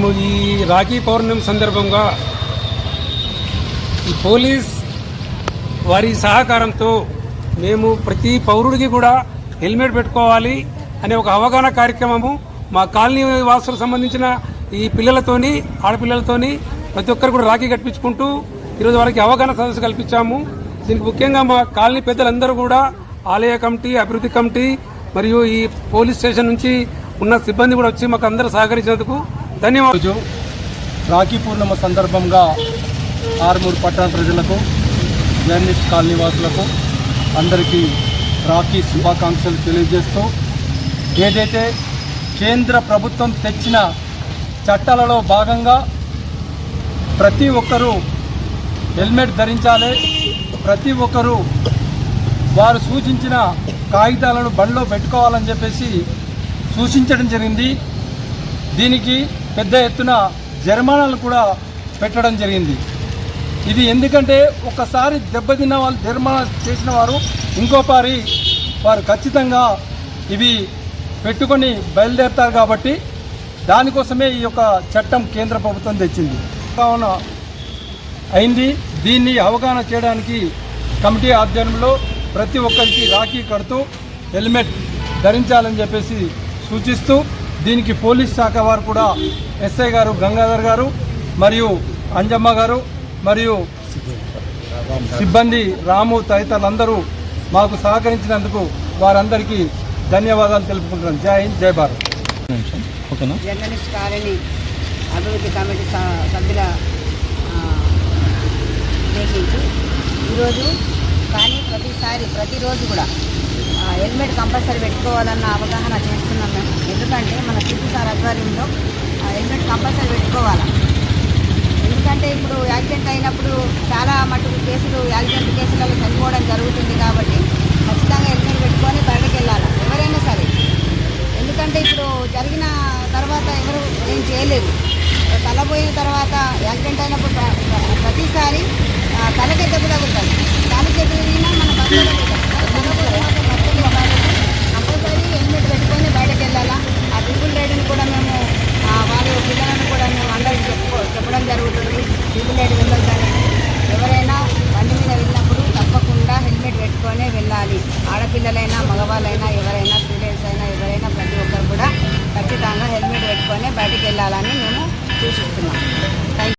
మేము ఈ రాఖీ పౌర్ణమి సందర్భంగా ఈ పోలీస్ వారి సహకారంతో మేము ప్రతి పౌరుడికి కూడా హెల్మెట్ పెట్టుకోవాలి అనే ఒక అవగాహన కార్యక్రమము మా కాలనీ వాసులకు సంబంధించిన ఈ పిల్లలతోని ఆడపిల్లలతోని ప్రతి ఒక్కరు కూడా రాఖీ కట్టించుకుంటూ ఈరోజు వారికి అవగాహన సదస్సు కల్పించాము. దీనికి ముఖ్యంగా మా కాలనీ పెద్దలందరూ కూడా ఆలయ కమిటీ, అభివృద్ధి కమిటీ మరియు ఈ పోలీస్ స్టేషన్ నుంచి ఉన్న సిబ్బంది కూడా వచ్చి మాకు అందరూ సహకరించినందుకు ధన్యవాదాలు. రాఖీ పూర్ణిమ సందర్భంగా ఆర్మూర్ పట్టణ ప్రజలకు, జర్నలిస్ట్ కాలనీ వాసులకు అందరికీ రాఖీ శుభాకాంక్షలు తెలియజేస్తూ, ఏదైతే కేంద్ర ప్రభుత్వం తెచ్చిన చట్టాలలో భాగంగా ప్రతి ఒక్కరూ హెల్మెట్ ధరించాలి, ప్రతి ఒక్కరూ వారు సూచించిన కాగితాలను బండిలో పెట్టుకోవాలని చెప్పేసి సూచించడం జరిగింది. దీనికి పెద్ద ఎత్తున జరిమానాలు కూడా పెట్టడం జరిగింది. ఇది ఎందుకంటే ఒకసారి దెబ్బతిన్న వాళ్ళు జరిమానా చేసిన వారు ఇంకోసారి వారు ఖచ్చితంగా ఇవి పెట్టుకొని బయలుదేరుతారు. కాబట్టి దానికోసమే ఈ యొక్క చట్టం కేంద్ర ప్రభుత్వం తెచ్చింది. కావున అయింది. దీన్ని అవగాహన చేయడానికి కమిటీ ఆధ్వర్యంలో ప్రతి ఒక్కరికి రాఖీ కడుతూ హెల్మెట్ ధరించాలని చెప్పేసి సూచిస్తూ, దీనికి పోలీస్ శాఖ వారు కూడా ఎస్ఐ గారు గంగాధర్ గారు మరియు అంజమ్మ గారు మరియు సిబ్బంది రాము తదితరులందరూ మాకు సహకరించినందుకు వారందరికీ ధన్యవాదాలు తెలుపుకుంటున్నాను. జై హింద్, జై భారత్. జర్నలిస్ట్ కాలనీ అభివృద్ధి కమిటీ సభ్యుల ఉద్దేశించి ఈరోజు కానీ ప్రతిరోజు కూడా హెల్మెట్ కంపల్సరీ పెట్టుకోవాలన్న అవగాహన చేస్తున్నాం మేము. ఎందుకంటే మన సిపి సార్ ఆధ్వర్యంలో హెల్మెట్ కంపల్సరీ పెట్టుకోవాలి. ఎందుకంటే ఇప్పుడు యాక్సిడెంట్ అయినప్పుడు చాలా మటుకు యాక్సిడెంట్ కేసులలో చనిపోవడం జరుగుతుంది. కాబట్టి ఖచ్చితంగా హెల్మెట్ పెట్టుకొని బయటకు వెళ్ళాలి ఎవరైనా సరే. ఎందుకంటే ఇప్పుడు జరిగిన తర్వాత ఎవరు ఏం చేయలేదు. తలపోయిన తర్వాత యాక్సిడెంట్ అయినప్పుడు ప్రతిసారి తలకే దెబ్బ తగ్గుతుంది. కాలు చేతులు తిరిగినా మన కంపల్సరీ హెల్మెట్ పెట్టుకొని బయటకు వెళ్ళాలా. ఆ ట్రిపుల్ రైడ్ని కూడా మేము వారి పిల్లలను కూడా మేము అందరికీ చెప్పడం జరుగుతుంది. ట్రిపుల్ రైడ్ వెళ్ళొద్దని. ఎవరైనా బండి మీద వెళ్ళినప్పుడు తప్పకుండా హెల్మెట్ పెట్టుకొనే వెళ్ళాలి. ఆడపిల్లలైనా మగవాళ్ళైనా ఎవరైనా స్టూడెంట్స్ అయినా ఎవరైనా ప్రతి ఒక్కరు కూడా ఖచ్చితంగా హెల్మెట్ పెట్టుకొని బయటకు వెళ్ళాలని మేము సూచిస్తున్నాం.